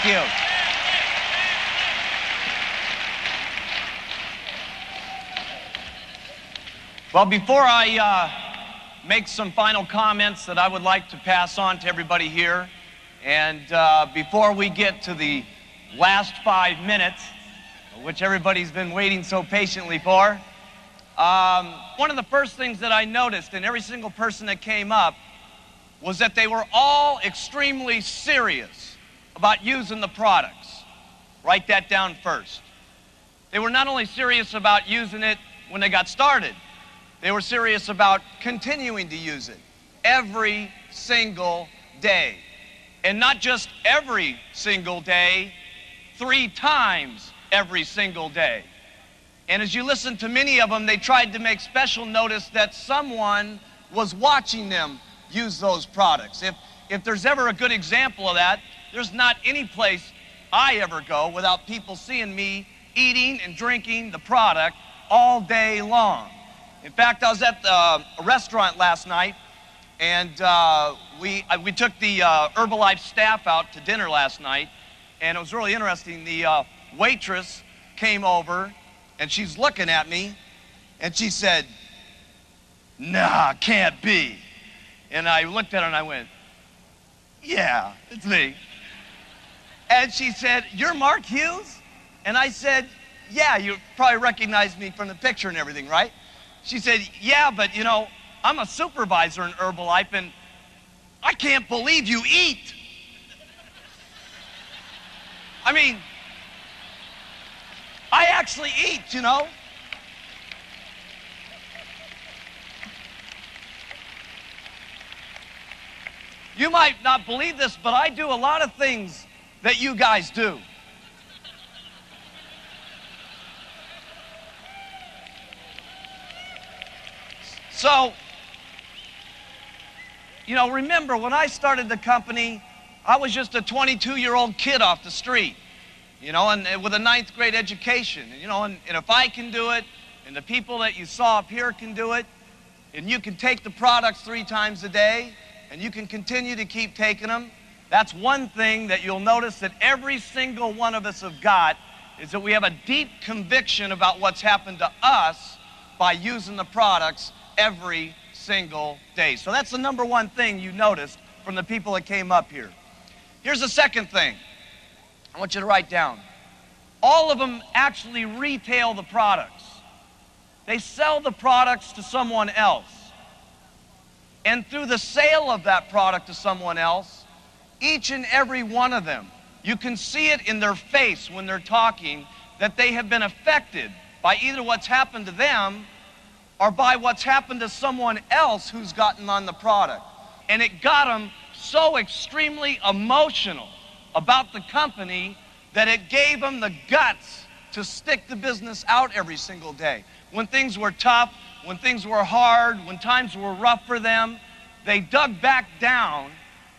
Thank you. Well, before I make some final comments that I would like to pass on to everybody here, and before we get to the last 5 minutes, which everybody's been waiting so patiently for, one of the first things that I noticed in every single person that came up was that they were all extremely serious about using the products. Write that down first. They were not only serious about using it when they got started, they were serious about continuing to use it every single day. And not just every single day, 3 times every single day. And as you listen to many of them, they tried to make special notice that someone was watching them use those products. If there's ever a good example of that, there's not any place I ever go without people seeing me eating and drinking the product all day long. In fact, I was at a restaurant last night, and we took the Herbalife staff out to dinner last night, and it was really interesting. The waitress came over, and she's looking at me, and she said, "Nah, can't be." And I looked at her and I went, "Yeah, it's me." And she said, "You're Mark Hughes?" And I said, "Yeah, you probably recognize me from the picture and everything, right?" She said, "Yeah, but you know, I'm a supervisor in Herbalife and I can't believe you eat." I mean, I actually eat, you know. You might not believe this, but I do a lot of things that you guys do. So, you know, remember when I started the company, I was just a 22-year-old kid off the street, you know, and with a 9th grade education. And, you know, and if I can do it, and the people that you saw up here can do it, and you can take the products 3 times a day, and you can continue to keep taking them, that's one thing that you'll notice that every single one of us have got, is that we have a deep conviction about what's happened to us by using the products every single day. So that's the number one thing you noticed from the people that came up here. Here's the second thing I want you to write down. All of them actually retail the products. They sell the products to someone else. And through the sale of that product to someone else, each and every one of them, you can see it in their face when they're talking, that they have been affected by either what's happened to them or by what's happened to someone else who's gotten on the product. And it got them so extremely emotional about the company that it gave them the guts to stick the business out every single day. When things were tough, when things were hard, when times were rough for them, they dug back down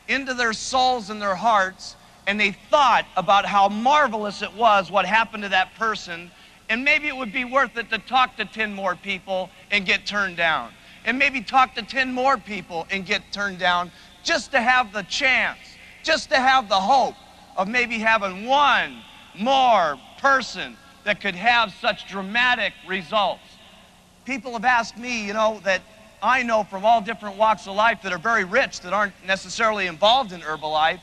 into their souls and their hearts, and they thought about how marvelous it was what happened to that person. And maybe it would be worth it to talk to 10 more people and get turned down. And maybe talk to 10 more people and get turned down, just to have the chance, just to have the hope of maybe having one more person that could have such dramatic results. People have asked me, you know, that I know from all different walks of life that are very rich, that aren't necessarily involved in Herbalife,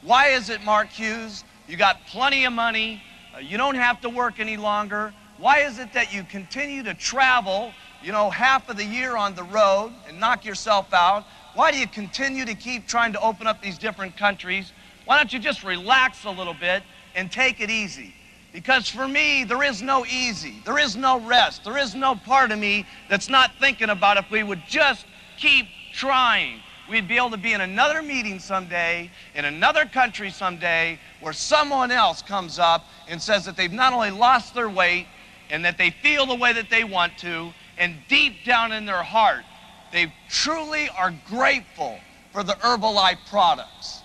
why is it, Mark Hughes, you got plenty of money, you don't have to work any longer. Why is it that you continue to travel, you know, half of the year on the road and knock yourself out? Why do you continue to keep trying to open up these different countries? Why don't you just relax a little bit and take it easy? Because for me, there is no easy. There is no rest. There is no part of me that's not thinking about if we would just keep trying, we'd be able to be in another meeting someday, in another country someday, where someone else comes up and says that they've not only lost their weight and that they feel the way that they want to, and deep down in their heart, they truly are grateful for the Herbalife products.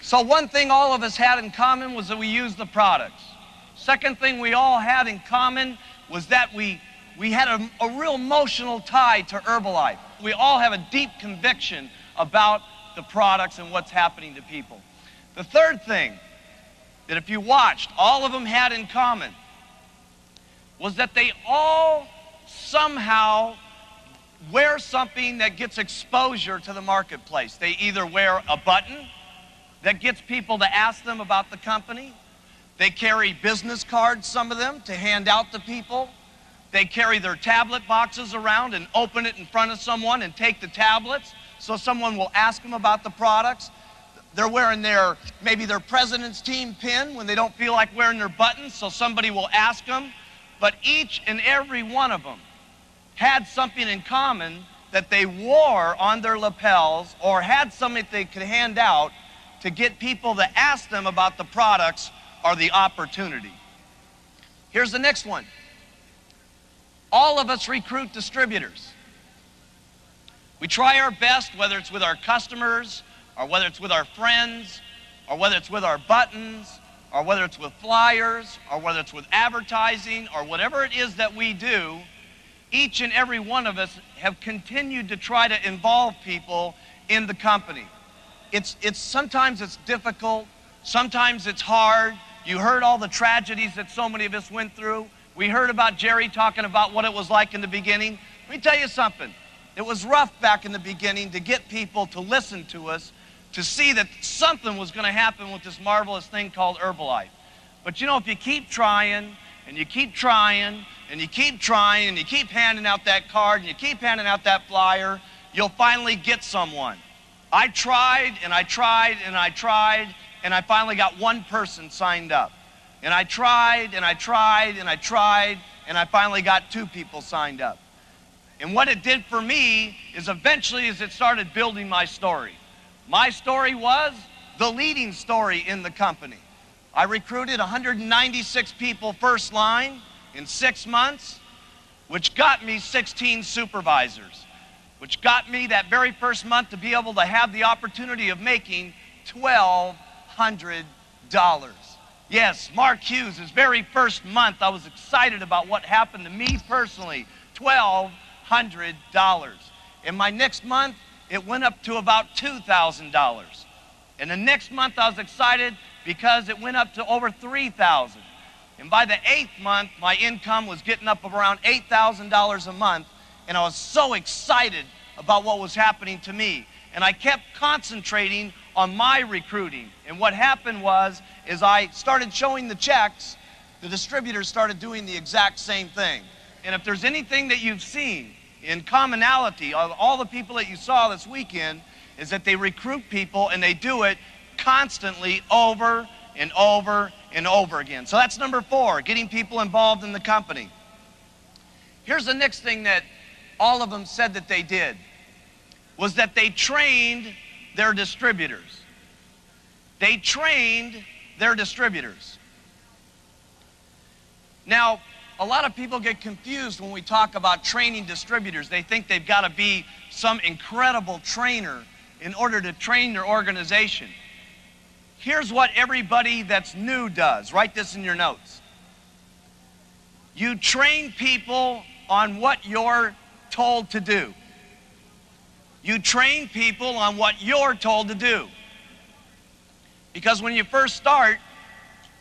So one thing all of us had in common was that we used the products. Second thing we all had in common was that we had a real emotional tie to Herbalife. We all have a deep conviction about the products and what's happening to people. The third thing that if you watched, all of them had in common was that they all somehow wear something that gets exposure to the marketplace. They either wear a button that gets people to ask them about the company. They carry business cards, some of them, to hand out to people. They carry their tablet boxes around and open it in front of someone and take the tablets so someone will ask them about the products. They're wearing maybe their president's team pin when they don't feel like wearing their buttons, so somebody will ask them. But each and every one of them had something in common that they wore on their lapels or had something they could hand out to get people to ask them about the products or the opportunity. Here's the next one. All of us recruit distributors. We try our best, whether it's with our customers, or whether it's with our friends, or whether it's with our buttons, or whether it's with flyers, or whether it's with advertising, or whatever it is that we do, each and every one of us have continued to try to involve people in the company. Sometimes it's difficult, sometimes it's hard. You heard all the tragedies that so many of us went through. We heard about Jerry talking about what it was like in the beginning. Let me tell you something. It was rough back in the beginning to get people to listen to us, to see that something was going to happen with this marvelous thing called Herbalife. But you know, if you keep trying, and you keep trying, and you keep trying, and you keep handing out that card, and you keep handing out that flyer, you'll finally get someone. I tried, and I tried, and I tried, and I finally got one person signed up. And I tried, and I tried, and I tried, and I finally got 2 people signed up. And what it did for me is eventually as it started building my story. My story was the leading story in the company. I recruited 196 people first line in 6 months, which got me 16 supervisors, which got me that very first month to be able to have the opportunity of making $1,200. Yes, Mark Hughes, his very first month, I was excited about what happened to me personally, $1,200. And my next month, it went up to about $2,000. And the next month, I was excited because it went up to over $3,000. And by the 8th month, my income was getting up around $8,000 a month, and I was so excited about what was happening to me. And I kept concentrating on my recruiting. And what happened was, as I started showing the checks, the distributors started doing the exact same thing. And if there's anything that you've seen in commonality of all the people that you saw this weekend, is that they recruit people and they do it constantly over and over and over again. So that's number 4, getting people involved in the company. Here's the next thing that all of them said that they did, was that they trained their distributors. They trained their distributors. Now, a lot of people get confused when we talk about training distributors. They think they've got to be some incredible trainer in order to train their organization. Here's what everybody that's new does. Write this in your notes. You train people on what you're told to do. You train people on what you're told to do. Because when you first start,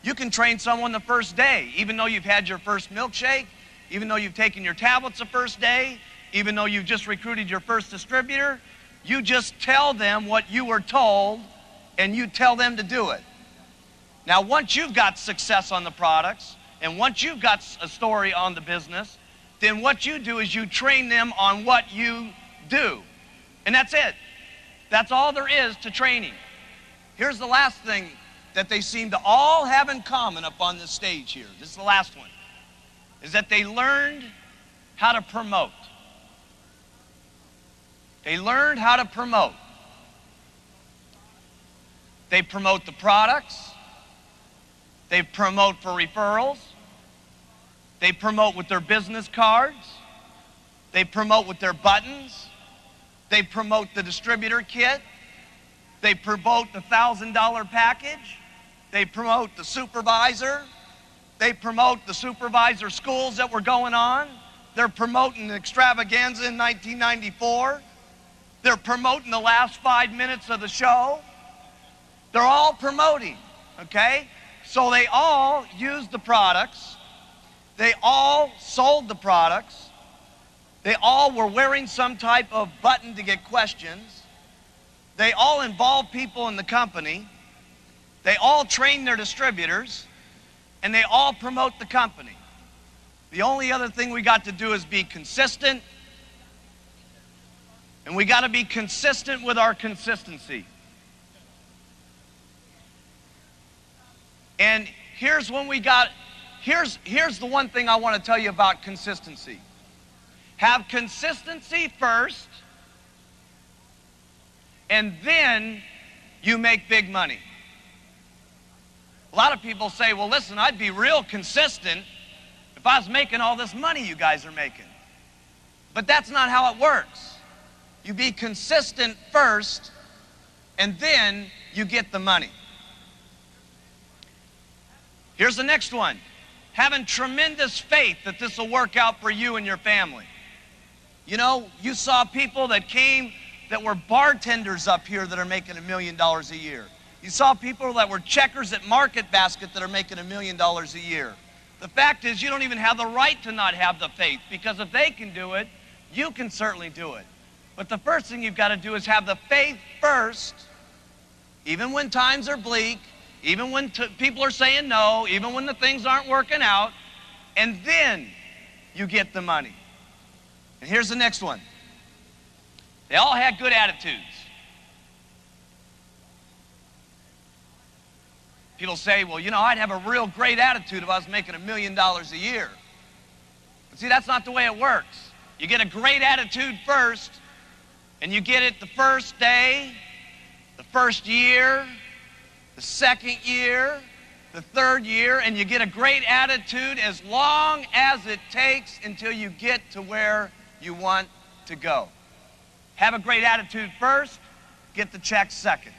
you can train someone the first day, even though you've had your first milkshake, even though you've taken your tablets the first day, even though you've just recruited your first distributor. You just tell them what you were told, and you tell them to do it. Now, once you've got success on the products, and once you've got a story on the business, then what you do is you train them on what you do. And that's it. That's all there is to training. Here's the last thing that they seem to all have in common up on this stage here. This is the last one. Is that they learned how to promote. They learned how to promote. They promote the products. They promote for referrals. They promote with their business cards. They promote with their buttons. They promote the distributor kit. They promote the $1,000 package. They promote the supervisor. They promote the supervisor schools that were going on. They're promoting the extravaganza in 1994. They're promoting the last 5 minutes of the show. They're all promoting, okay? So they all used the products. They all sold the products. They all were wearing some type of button to get questions. They all involve people in the company. They all train their distributors. And they all promote the company. The only other thing we got to do is be consistent. And we got to be consistent with our consistency. And here's the one thing I want to tell you about consistency. Have consistency first, and then you make big money. A lot of people say, well, listen, I'd be real consistent if I was making all this money you guys are making. But that's not how it works. You be consistent first, and then you get the money. Here's the next one. Having tremendous faith that this will work out for you and your family. You know, you saw people that came that were bartenders up here that are making $1 million a year. You saw people that were checkers at Market Basket that are making $1 million a year. The fact is, you don't even have the right to not have the faith, because if they can do it, you can certainly do it. But the first thing you've got to do is have the faith first, even when times are bleak, even when people are saying no, even when the things aren't working out, and then you get the money. And here's the next one. They all had good attitudes. People say, well, you know, I'd have a real great attitude if I was making $1 million a year. But see, that's not the way it works. You get a great attitude first, and you get it the first day, the first year, the second year, the third year, and you get a great attitude as long as it takes until you get to where you want to go. Have a great attitude first, get the check second.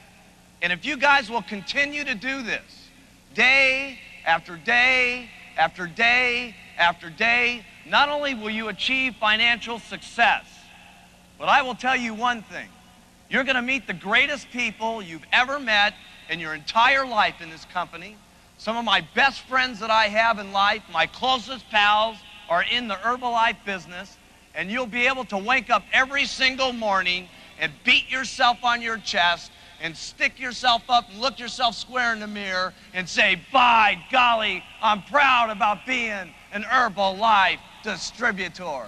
And if you guys will continue to do this, day after day after day after day, not only will you achieve financial success, but I will tell you one thing. You're going to meet the greatest people you've ever met in your entire life in this company. Some of my best friends that I have in life, my closest pals, are in the Herbalife business, and you'll be able to wake up every single morning and beat yourself on your chest and stick yourself up and look yourself square in the mirror and say, by golly, I'm proud about being an Herbalife distributor.